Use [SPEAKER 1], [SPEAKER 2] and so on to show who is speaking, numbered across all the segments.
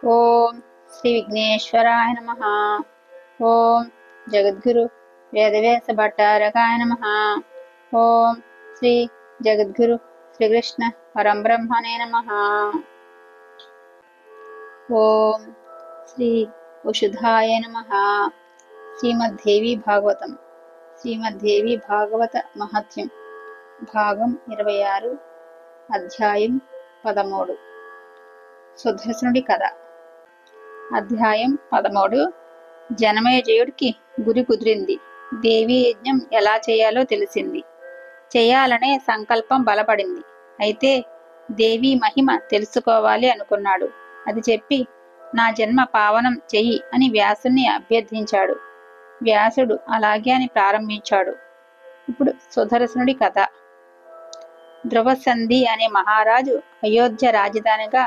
[SPEAKER 1] ఓం శ్రీ విఘ్నేశ్వరాయ నమః. ఓం జగద్గురు వేదవ్యాస భట్టారకాయ నమః. ఓం శ్రీ జగద్గురు శ్రీకృష్ణ పరంబ్రహ్మణే నమః. ఓం శ్రీ ఉషుధాయ నమః. శ్రీమద్దేవి భాగవతం. శ్రీమద్దేవి భాగవత మహత్యం భాగం 26, అధ్యాయం 13. సుదర్శనుడి కథ. అధ్యాయం 13. జనమేజయుడికి గురి కుదిరింది. దేవీ యజ్ఞం ఎలా చేయాలో తెలిసింది. చేయాలనే సంకల్పం బలపడింది. అయితే దేవీ మహిమ తెలుసుకోవాలి అనుకున్నాడు. అది చెప్పి నా జన్మ పావనం చెయ్యి అని వ్యాసుని అభ్యర్థించాడు. వ్యాసుడు అలాగే అని ప్రారంభించాడు. ఇప్పుడు సుదర్శనుడి కథ. ధ్రువసంధి అనే మహారాజు అయోధ్య రాజధానిగా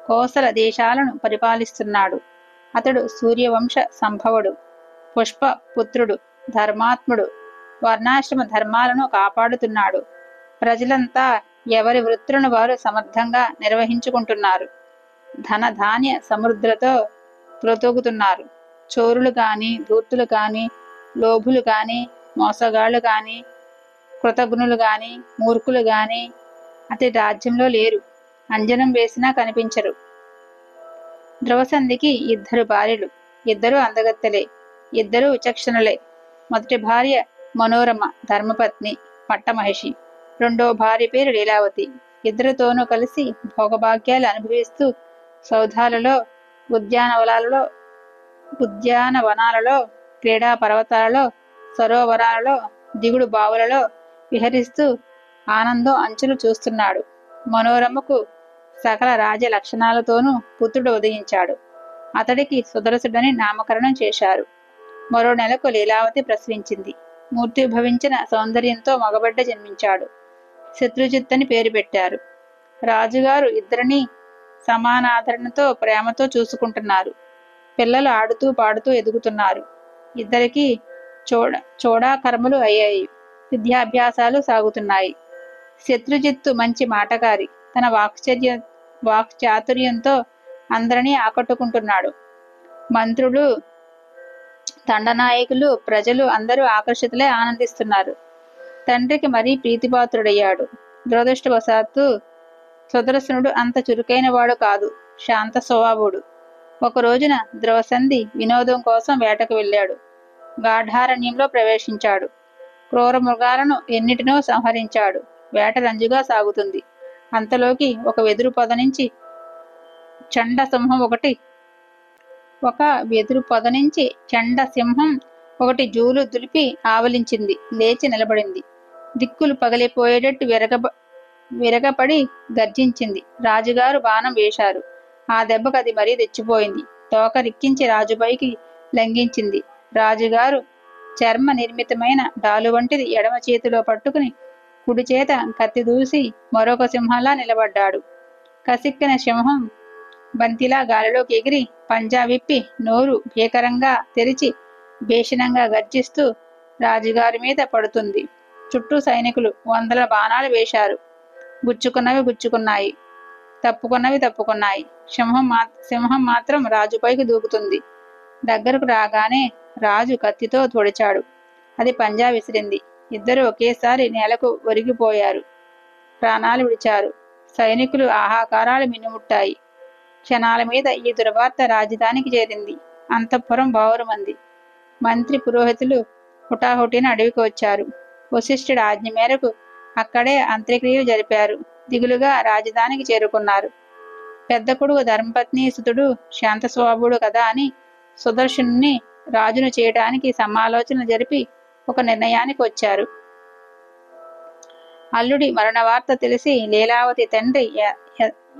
[SPEAKER 1] కోసల దేశాలను పరిపాలిస్తున్నాడు. అతడు సూర్యవంశ సంభవుడు, పుష్ప పుత్రుడు, ధర్మాత్ముడు. వర్ణాశ్రమ ధర్మాలను కాపాడుతున్నాడు. ప్రజలంతా ఎవరి వృత్తులను వారు సమర్థంగా నిర్వహించుకుంటున్నారు. ధన ధాన్య సమృద్ధులతో బ్రతుకుతున్నారు. చోరులు గాని, ధూర్తులు గాని, లోభులు గాని, మోసగాళ్లు గాని, కృతజ్ఞులు గాని, మూర్ఖులు గాని అతడి రాజ్యంలో లేరు. అంజనం వేసినా కనిపించరు. ధ్రువసంధికి 2 భార్యలు. 2 అందగత్తెలే. 2 విచక్షణలే. మొదటి భార్య మనోరమ, ధర్మపత్ని, పట్టమహిషి. రెండో భార్య పేరు లీలావతి. 2తోనూ కలిసి భోగభాగ్యాలు అనుభవిస్తూ సౌధాలలో, ఉద్యానవనాలలో, క్రీడా పర్వతాలలో, సరోవరాలలో, దిగుడు బావులలో విహరిస్తూ ఆనందం అంచులు చూస్తున్నాడు. మనోరమకు సకల రాజ లక్షణాలతోనూ పుత్రుడు ఉదయించాడు. అతడికి సుదర్శుడని నామకరణం చేశారు. మరో నెలకు లీలావతి ప్రసవించింది. మూర్తిభవించిన సౌందర్యంతో మగబిడ్డ జన్మించాడు. శత్రుజిత్ అని పేరు పెట్టారు. రాజుగారు 2ని సమానాదరణతో ప్రేమతో చూసుకుంటున్నారు. పిల్లలు ఆడుతూ పాడుతూ ఎదుగుతున్నారు. 2కి చోడాకర్మలు అయ్యాయి. విద్యాభ్యాసాలు సాగుతున్నాయి. శత్రుజిత్తు మంచి మాటగారి. తన వాక్చాతుర్యంతో అందరినీ ఆకట్టుకుంటున్నాడు. మంత్రులు, దండనాయకులు, ప్రజలు అందరూ ఆకర్షితులై ఆనందిస్తున్నారు. తండ్రికి మరీ ప్రీతిపాత్రుడయ్యాడు. దురదృష్టవశాత్తు సుదర్శనుడు అంత చురుకైన వాడు కాదు. శాంత స్వభావుడు. ఒక రోజున ధ్రువసంధి వినోదం కోసం వేటకు వెళ్ళాడు. గాఢారణ్యంలో ప్రవేశించాడు. క్రూర మృగాలను ఎన్నిటినో సంహరించాడు. వేట రంజుగా సాగుతుంది. అంతలోకి ఒక వెదురు పొద నుంచి చండసింహం ఒకటి జూలు దులిపి ఆవలించింది. లేచి నిలబడింది. దిక్కులు పగిలిపోయేటట్టు విరగపడి గర్జించింది. రాజుగారు బాణం వేశారు. ఆ దెబ్బకు అది మరీ తెచ్చిపోయింది. తోక రిక్కించి రాజుపైకి లంఘించింది. రాజుగారు చర్మ నిర్మితమైన డాలు వంటిది ఎడమ చేతిలో పట్టుకుని కుడి చేత కత్తి దూసి మరొక సింహంలా నిలబడ్డాడు. కసిక్కిన సింహం బంతిలా గాలిలోకి ఎగిరి పంజా విప్పి నోరు భీకరంగా తెరిచి భీషణంగా గర్జిస్తూ రాజుగారి మీద పడుతుంది. చుట్టూ సైనికులు 100 బాణాలు వేశారు. గుచ్చుకున్నవి గుచ్చుకున్నాయి, తప్పుకున్నవి తప్పుకున్నాయి. సింహం మాత్రం రాజుపైకి దూకుతుంది. దగ్గరకు రాగానే రాజు కత్తితో తొడిచాడు. అది పంజా విసిరింది. 2 ఒకేసారి నేలకు ఒరిగిపోయారు. ప్రాణాలు విడిచారు. సైనికులు ఆహాకారాలు మిన్నుముట్టాయి. క్షణాల మీద ఈ దుర్వార్త రాజధానికి చేరింది. అంతఃపురం బావురుమంది. మంత్రి పురోహితులు హుటాహుటిన అడవికి వచ్చారు. వశిష్ఠుడి ఆజ్ఞ మేరకు అక్కడే అంత్యక్రియలు జరిపారు. దిగులుగా రాజధానికి చేరుకున్నారు. పెద్ద కొడుకు ధర్మపత్ని సుతుడు శాంత స్వభావుడు కదా అని సుదర్శనుని రాజును చేయడానికి సమాలోచన జరిపి ఒక నిర్ణయానికి వచ్చారు. అల్లుడి మరణ వార్త తెలిసి లీలావతి తండ్రి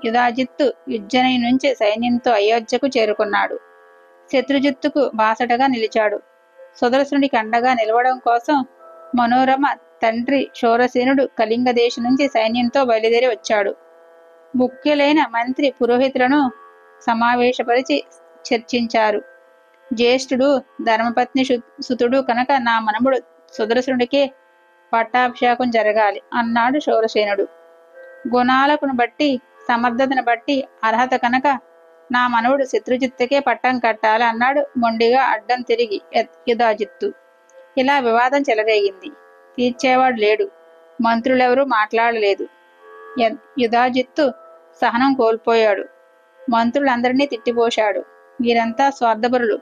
[SPEAKER 1] యుధాజిత్తు ఉజ్జయిని నుంచి సైన్యంతో అయోధ్యకు చేరుకున్నాడు. శత్రుజిత్తుకు బాసటగా నిలిచాడు. సుదర్శనుడికి అండగా నిలవడం కోసం మనోరమ తండ్రి శూరసేనుడు కళింగ దేశం నుంచి సైన్యంతో బయలుదేరి వచ్చాడు. ముఖ్యులైన మంత్రి పురోహితులను సమావేశపరిచి చర్చించారు. జ్యేష్ఠుడు ధర్మపత్ని సుతుడు కనుక నా మనముడు సుదర్శనుడికే పట్టాభిషేకం జరగాలి అన్నాడు శూరసేనుడు. గుణాలను బట్టి, సమర్థతను బట్టి, అర్హత కనుక నా మనవుడు శత్రుజిత్తుకే పట్టం కట్టాలి అన్నాడు మొండిగా అడ్డం తిరిగి యుధాజిత్తు. ఇలా వివాదం చెలరేగింది. తీర్చేవాడు లేడు. మంత్రులెవరూ మాట్లాడలేదు. యుధాజిత్తు సహనం కోల్పోయాడు. మంత్రులందరినీ తిట్టిపోశాడు. వీరంతా స్వార్థపరులు.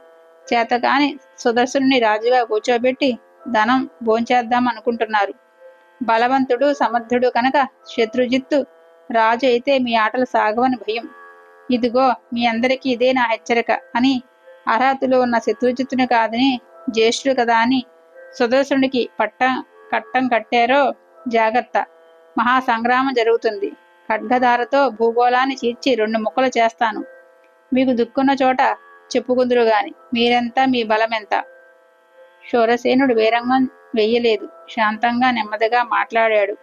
[SPEAKER 1] చేతకాని సుదర్శనుని రాజుగా కూర్చోబెట్టి ధనం భోంచేద్దాం అనుకుంటున్నారు. బలవంతుడు సమర్థుడు కనుక శత్రుజిత్తు రాజు అయితే మీ ఆటలు సాగవని భయం. ఇదిగో మీ అందరికీ ఇదే నా హెచ్చరిక అని అర్హతలో ఉన్న శత్రుజిత్తుని కాదని జ్యేష్ఠుడు కదా అని సుదర్శనుడికి కట్టం కట్టారో జాగ్రత్త. మహాసంగ్రామం జరుగుతుంది. ఖడ్గధారతో భూగోళాన్ని చీల్చి 2 ముక్కలు చేస్తాను. మీకు దుక్కున్న చోట చెప్పుకుందురు గాని మీరెంత, మీ బలమెంత. శూరసేనుడు వీరంగం వెయ్యలేదు. శాంతంగా నెమ్మదిగా మాట్లాడాడు.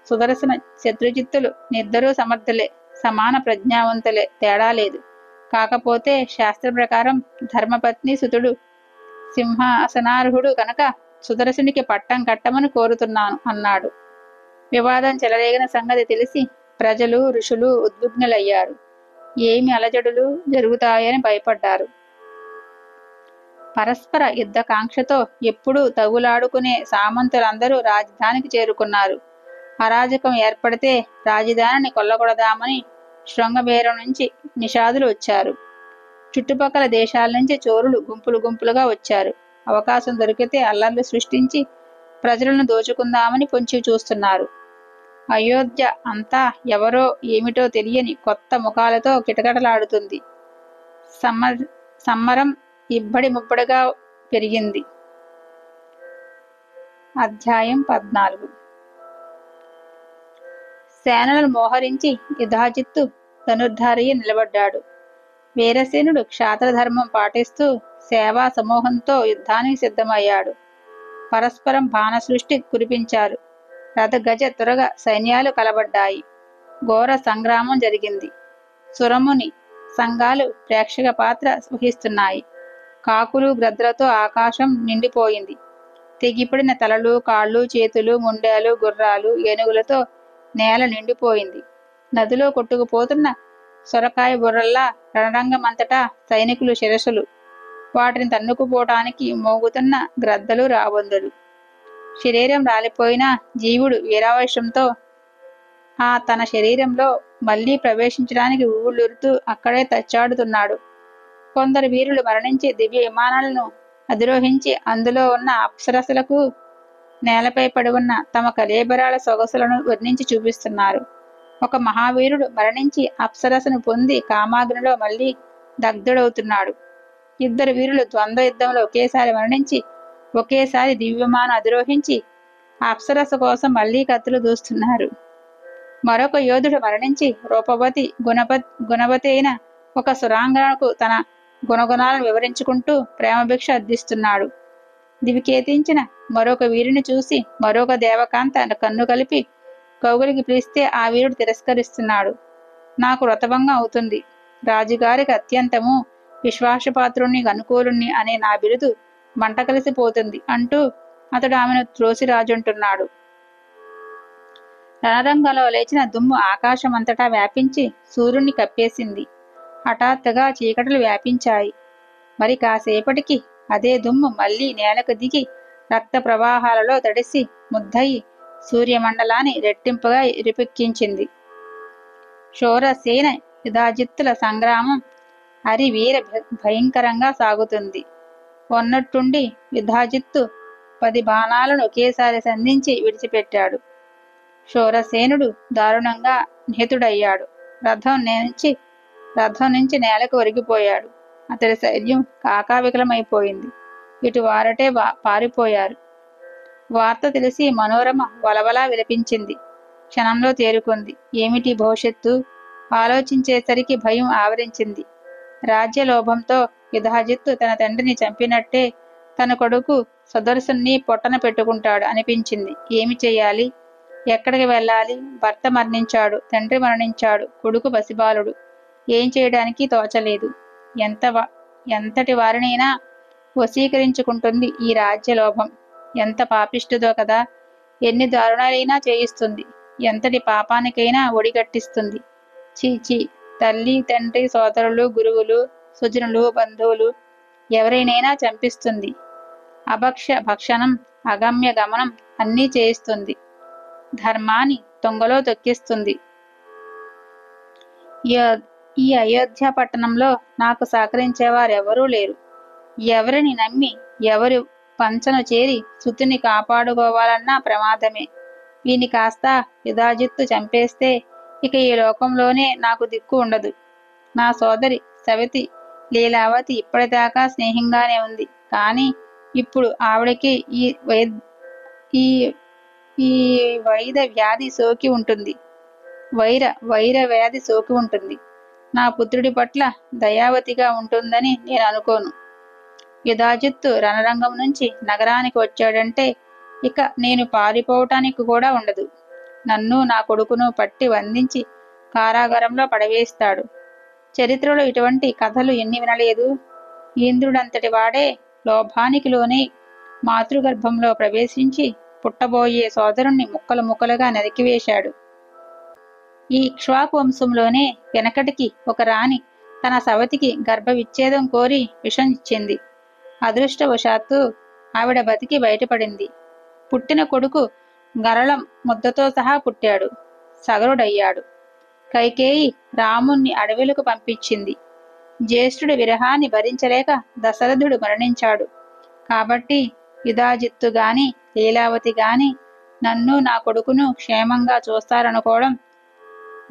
[SPEAKER 1] సుదర్శన శత్రుజిత్తులు నిద్దరూ సమర్థులే, సమాన ప్రజ్ఞావంతులే, తేడా లేదు. కాకపోతే శాస్త్ర ప్రకారం ధర్మపత్ని సుతుడు సింహాసనార్హుడు కనుక సుదర్శునికి పట్టం కట్టమని కోరుతున్నాను అన్నాడు. వివాదం చెలరేగిన సంగతి తెలిసి ప్రజలు ఋషులు ఉద్విగ్నులయ్యారు. ఏమి అలజడులు జరుగుతాయని భయపడ్డారు. పరస్పర యుద్ధ కాంక్షతో ఎప్పుడూ తగులాడుకునే సామంతులందరూ రాజధానికి చేరుకున్నారు. అరాజకం ఏర్పడితే రాజధానిని కొల్లగొడదామని శృంగబేరం నుంచి నిషాదులు వచ్చారు. చుట్టుపక్కల దేశాల నుంచి చోరులు గుంపులు గుంపులుగా వచ్చారు. అవకాశం దొరికితే అల్లర్లు సృష్టించి ప్రజలను దోచుకుందామని పొంచి చూస్తున్నారు. అయోధ్య అంతా ఎవరో ఏమిటో తెలియని కొత్త ముఖాలతో కిటకిటలాడుతుంది. సమ్మరం ఇబ్బడి ముబ్బడిగా పెరిగింది. అధ్యాయం 14. సేనలను మోహరించి యుధాజిత్తు ధనుర్ధారయ్య నిలబడ్డాడు. వీరసేనుడు క్షాత్రధర్మం పాటిస్తూ సేవా సమూహంతో యుద్ధానికి సిద్ధమయ్యాడు. పరస్పరం బాణసృష్టి కురిపించారు. రథగజ తురగ సైన్యాలు కలబడ్డాయి. ఘోర సంగ్రామం జరిగింది. సురముని సంఘాలు ప్రేక్షక పాత్ర వహిస్తున్నాయి. కాకులు గ్రద్దలతో ఆకాశం నిండిపోయింది. తెగిపడిన తలలు, కాళ్ళు, చేతులు, ముండేలు, గుర్రాలు, ఏనుగులతో నేల నిండిపోయింది. నదిలో కొట్టుకుపోతున్న సొరకాయ బుర్రల్లా రణరంగమంతటా సైనికులు శిరస్సులు, వాటిని తన్నుకుపోవటానికి మోగుతున్న గ్రద్దలు, రాబందులు. శరీరం రాలిపోయిన జీవుడు వీరావేశంతో తన శరీరంలో మళ్లీ ప్రవేశించడానికి ఊళ్ళురుతూ అక్కడే తచ్చాడుతున్నాడు. కొందరు వీరులు మరణించి దివ్య విమానాలను అధిరోహించి అందులో ఉన్న అప్సరసలకు నేలపై పడి ఉన్న తమ కలేబరాల సొగసులను వర్ణించి చూపిస్తున్నారు. ఒక మహావీరుడు మరణించి అప్సరసను పొంది కామాగ్నిలో మళ్లీ దగ్ధుడవుతున్నాడు. 2 వీరులు ద్వంద్వ యుద్ధంలో ఒకేసారి మరణించి ఒకేసారి దివ్యమానం అధిరోహించి అప్సరస కోసం మళ్లీ కత్తులు దూస్తున్నారు. మరొక యోధుడు మరణించి రూపవతి గుణవతి అయిన ఒక సురాంగనకు తన గుణగుణాలను వివరించుకుంటూ ప్రేమభిక్ష అర్థిస్తున్నాడు. దివికేతించిన మరొక వీరుని చూసి మరొక దేవకాంత కన్ను కలిపి కౌగులికి పిలిస్తే ఆ వీరుడు తిరస్కరిస్తున్నాడు. నాకు వ్రతభంగం అవుతుంది. రాజుగారికి అత్యంతము విశ్వాసపాత్రుణ్ణి, అనుకూలుణ్ణి అనే నా బిరుదు మంట కలిసిపోతుంది అంటూ అతడు ఆమెను త్రోసి రాజుంటున్నాడు. రణరంగంలో లేచిన దుమ్ము ఆకాశమంతటా వ్యాపించి సూర్యుణ్ణి కప్పేసింది. హఠాత్తుగా చీకటలు వ్యాపించాయి. మరి కాసేపటికి అదే దుమ్ము మళ్లీ నేలకు దిగి రక్త ప్రవాహాలలో తడిసి ముద్దయి సూర్యమండలాన్ని రెట్టింపుగా ఇరిపెక్కించింది. శూరసేన యుధాజిత్తుల సంగ్రామం వీర భయంకరంగా సాగుతుంది. ఉన్నట్టుండి యుధాజిత్తు 10 బాణాలను ఒకేసారి సంధించి విడిచిపెట్టాడు. శూరసేనుడు దారుణంగా నిహతుడయ్యాడు. రథం నుంచి నేలకు ఒరిగిపోయాడు. అతడి సైన్యం కాకావికలమైపోయింది. ఇటు వారటే పారిపోయారు. వార్త తెలిసి మనోరమ వలవలా విలపించింది. క్షణంలో తేరుకుంది. ఏమిటి భవిష్యత్తు? ఆలోచించేసరికి భయం ఆవరించింది. రాజ్యలోభంతో యుధాజిత్తు తన తండ్రిని చంపినట్టే తన కొడుకు సుదర్శన్ని పొట్టన పెట్టుకుంటాడు అనిపించింది. ఏమి చెయ్యాలి? ఎక్కడికి వెళ్ళాలి? భర్త మరణించాడు, తండ్రి మరణించాడు, కొడుకు పసిబాలుడు. ఏం చేయడానికి తోచలేదు. ఎంతటి వారినైనా వశీకరించుకుంటుంది ఈ రాజ్యలోభం. ఎంత పాపిష్టిదో కదా! ఎన్ని దారుణాలైనా చేయిస్తుంది. ఎంతటి పాపానికైనా ఒడిగట్టిస్తుంది. చీచీ, తల్లి తండ్రి సోదరులు గురువులు సుజనులు బంధువులు ఎవరినైనా చంపిస్తుంది. భక్షణం అగమ్య గమనం అన్నీ చేయిస్తుంది. ధర్మాన్ని తొంగలో తొక్కిస్తుంది. ఈ అయోధ్య పట్టణంలో నాకు సహకరించేవారెవరూ లేరు. ఎవరిని నమ్మి ఎవరి పంచను చేరి శృతిని కాపాడుకోవాలన్నా ప్రమాదమే. వీని కాస్త యుధాజిత్తు చంపేస్తే ఇక ఈ లోకంలోనే నాకు దిక్కు ఉండదు. నా సోదరి సవితి లీలావతి ఇప్పటిదాకా స్నేహంగానే ఉంది. కానీ ఇప్పుడు ఆవిడకి ఈ వైర వ్యాధి సోకి ఉంటుంది. వైర వ్యాధి సోకి ఉంటుంది. నా పుత్రుడి పట్ల దయావతిగా ఉంటుందని నేను అనుకోను. యుధాజిత్తు రణరంగం నుంచి నగరానికి వచ్చాడంటే ఇక నేను పారిపోవటానికి కూడా ఉండదు. నన్ను నా కొడుకును పట్టి బంధించి కారాగారంలో పడవేస్తాడు. చరిత్రలో ఇటువంటి కథలు ఎన్ని వినలేదు. ఇంద్రుడంతటి వాడే లోభానికి లోనే మాతృగర్భంలో ప్రవేశించి పుట్టబోయే సోదరుణ్ణి ముక్కలు ముక్కలుగా నరికివేశాడు. ఈ ఇక్ష్వాకు వంశంలోనే వెనకటికి ఒక రాణి తన సవతికి గర్భ విచ్ఛేదం కోరి విషం ఇచ్చింది. అదృష్టవశాత్తు ఆవిడ బతికి బయటపడింది. పుట్టిన కొడుకు గరళం ముద్దతో సహా పుట్టాడు. సగరుడయ్యాడు. కైకేయి రాముణ్ణి అడవులకు పంపించింది. జ్యేష్ఠుడి విరహాన్ని భరించలేక దశరథుడు మరణించాడు. కాబట్టి యుధాజిత్తు గాని లీలావతి గాని నన్ను నా కొడుకును క్షేమంగా చూస్తారనుకోవడం,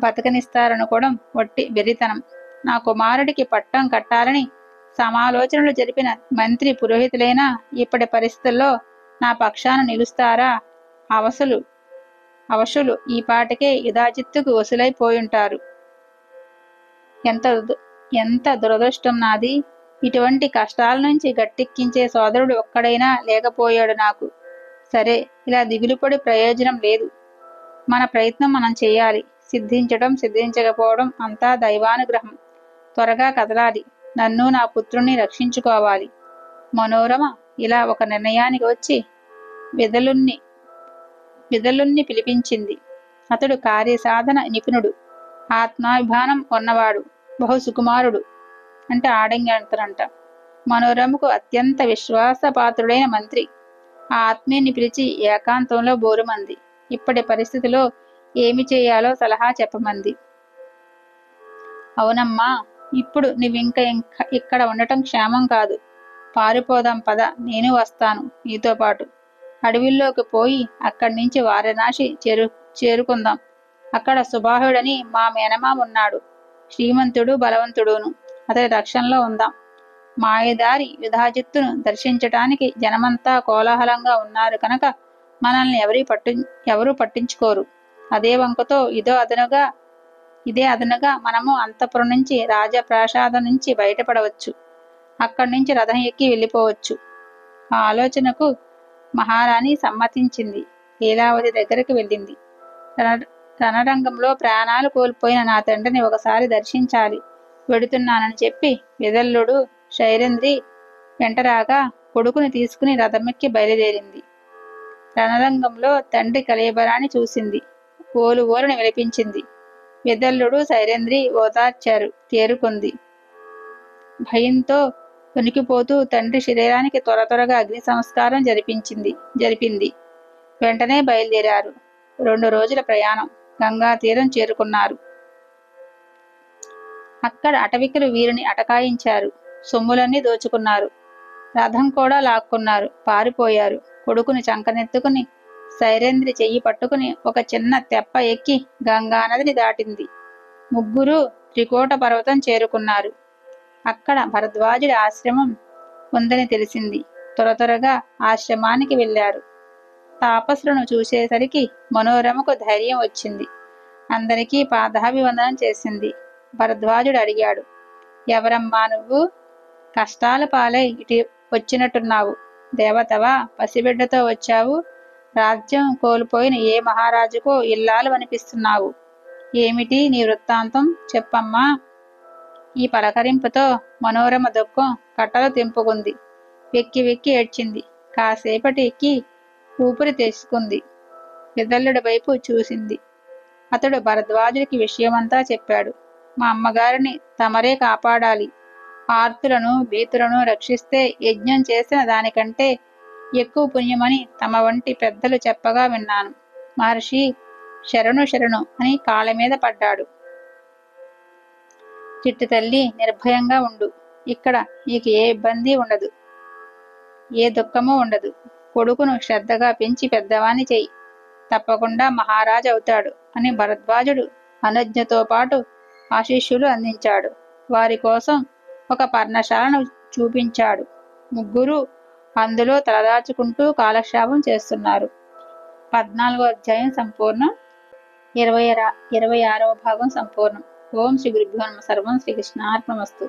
[SPEAKER 1] బతకనిస్తారనుకోవడం వట్టి వెర్రితనం. నా కుమారుడికి పట్టం కట్టాలని సమాలోచనలు జరిపిన మంత్రి పురోహితులైనా ఇప్పటి పరిస్థితుల్లో నా పక్షాన నిలుస్తారా? అవశులు ఈ పాటికే యుధాజిత్తుకు వసులైపోయుంటారు. ఎంత దురదృష్టం నాది. ఇటువంటి కష్టాల నుంచి గట్టెక్కించే సోదరుడు ఒక్కడైనా లేకపోయాడు నాకు. సరే, ఇలా దిగులుపడి ప్రయోజనం లేదు. మన ప్రయత్నం మనం చేయాలి. సిద్ధించడం సిద్ధించకపోవడం అంతా దైవానుగ్రహం. త్వరగా కదలాలి. నన్ను నా పుత్రుణ్ణి రక్షించుకోవాలి. మనోరమ ఇలా ఒక నిర్ణయానికి వచ్చి విదలుణ్ణి పిలిపించింది. అతడు కార్యసాధన నిపుణుడు, ఆత్మాభిమానం ఉన్నవాడు, బహు సుకుమారుడు. అంటే ఆడంగి అంటారంట. మనోరమకు అత్యంత విశ్వాసపాత్రుడైన మంత్రి. ఆ ఆత్మీయుని పిలిచి ఏకాంతంలో బోరుమంది. ఇప్పటి పరిస్థితిలో ఏమి చేయాలో సలహా చెప్పమంది. అవునమ్మా, ఇప్పుడు నువ్వింక ఇక్కడ ఉండటం క్షేమం కాదు. పారిపోదాం పద, నేను వస్తాను నీతో పాటు. అడవిల్లోకి పోయి అక్కడి నుంచి వారణాసి చేరుకుందాం. అక్కడ సుబాహుడని మా మేనమామున్నాడు. శ్రీమంతుడు బలవంతుడును. అతడి రక్షణలో ఉందాం. మాయదారి యుధాజిత్తును దర్శించటానికి జనమంతా కోలాహలంగా ఉన్నారు కనుక మనల్ని ఎవరూ పట్టించుకోరు. అదే వంకతో ఇదే అదనుగా మనము అంతఃపురం నుంచి రాజప్రాసాదం నుంచి బయటపడవచ్చు. అక్కడి నుంచి రథం ఎక్కి వెళ్ళిపోవచ్చు. ఆ ఆలోచనకు మహారాణి సమ్మతించింది. లీలావతి దగ్గరికి వెళ్ళింది. రణరంగంలో ప్రాణాలు కోల్పోయిన నా తండ్రిని ఒకసారి దర్శించాలి. వెడుతున్నానని చెప్పి విదల్లుడు శైరేంద్రి వెంటరాగా కొడుకుని తీసుకుని రథమెక్కి బయలుదేరింది. రణరంగంలో తండ్రి కలేబరాన్ని చూసింది. ఓలుని విలపించింది. విదల్లుడు శైరేంద్రి ఓదార్చారు. తేరుకుంది. భయంతో వణికిపోతూ తండ్రి శరీరానికి త్వరగా అగ్ని సంస్కారం జరిపింది. వెంటనే బయలుదేరారు. 2 రోజుల ప్రయాణం. గంగా తీరం చేరుకున్నారు. అక్కడ అటవికులు వీరిని అటకాయించారు. సొమ్ములన్నీ దోచుకున్నారు. రథం కూడా లాక్కున్నారు. పారిపోయారు. కొడుకుని చంకనెత్తుకుని శైరేంద్రి చెయ్యి పట్టుకుని ఒక చిన్న తెప్ప ఎక్కి గంగానదిని దాటింది. ముగ్గురు త్రికోట పర్వతం చేరుకున్నారు. అక్కడ భరద్వాజుడి ఆశ్రమం ఉందని తెలిసింది. త్వరగా ఆశ్రమానికి వెళ్లారు. తాపసులను చూసేసరికి మనోరమకు ధైర్యం వచ్చింది. అందరికీ పాదాభివందనం చేసింది. భరద్వాజుడు అడిగాడు, ఎవరమ్మా నువ్వు? కష్టాల పాలై ఇటు వచ్చినట్టున్నావు. దేవతవా? పసిబిడ్డతో వచ్చావు? రాజ్యం కోల్పోయిన ఏ మహారాజుకో ఇల్లాలు అనిపిస్తున్నావు. ఏమిటి నీ వృత్తాంతం? చెప్పమ్మా. ఈ పలకరింపుతో మనోరమ దుఃఖం కట్టలు తెంపుకుంది. వెక్కి ఏడ్చింది. కాసేపటికి ఊపిరి తెచ్చుకుంది. విదల్లుడి వైపు చూసింది. అతడు భరద్వాజుడికి విషయమంతా చెప్పాడు. మా అమ్మగారిని తమరే కాపాడాలి. ఆర్తులను భీతులను రక్షిస్తే యజ్ఞం చేసిన దానికంటే ఎక్కువ పుణ్యమని తమ వంటి పెద్దలు చెప్పగా విన్నాను. మహర్షి శరణు శరణు అని కాళ్ళ మీద పడ్డాడు. చిట్టి తల్లి, నిర్భయంగా ఉండు. ఇక్కడ నీకు ఏ ఇబ్బంది ఉండదు, ఏ దుఃఖము ఉండదు. కొడుకును శ్రద్ధగా పెంచి పెద్దవాణ్ణి చెయ్యి, తప్పకుండా మహారాజు అవుతాడు అని భరద్వాజుడు అనుజ్ఞతో పాటు ఆశీస్సులు అందించాడు. వారి కోసం ఒక పర్ణశాలను చూపించాడు. ముగ్గురు అందులో తలదాచుకుంటూ కాలక్షేపం చేస్తున్నారు. 14వ అధ్యాయం సంపూర్ణం. 26వ భాగం సంపూర్ణం. ఓం శ్రీ గురుభ్యో నమః. సర్వం శ్రీకృష్ణార్పణమస్తు.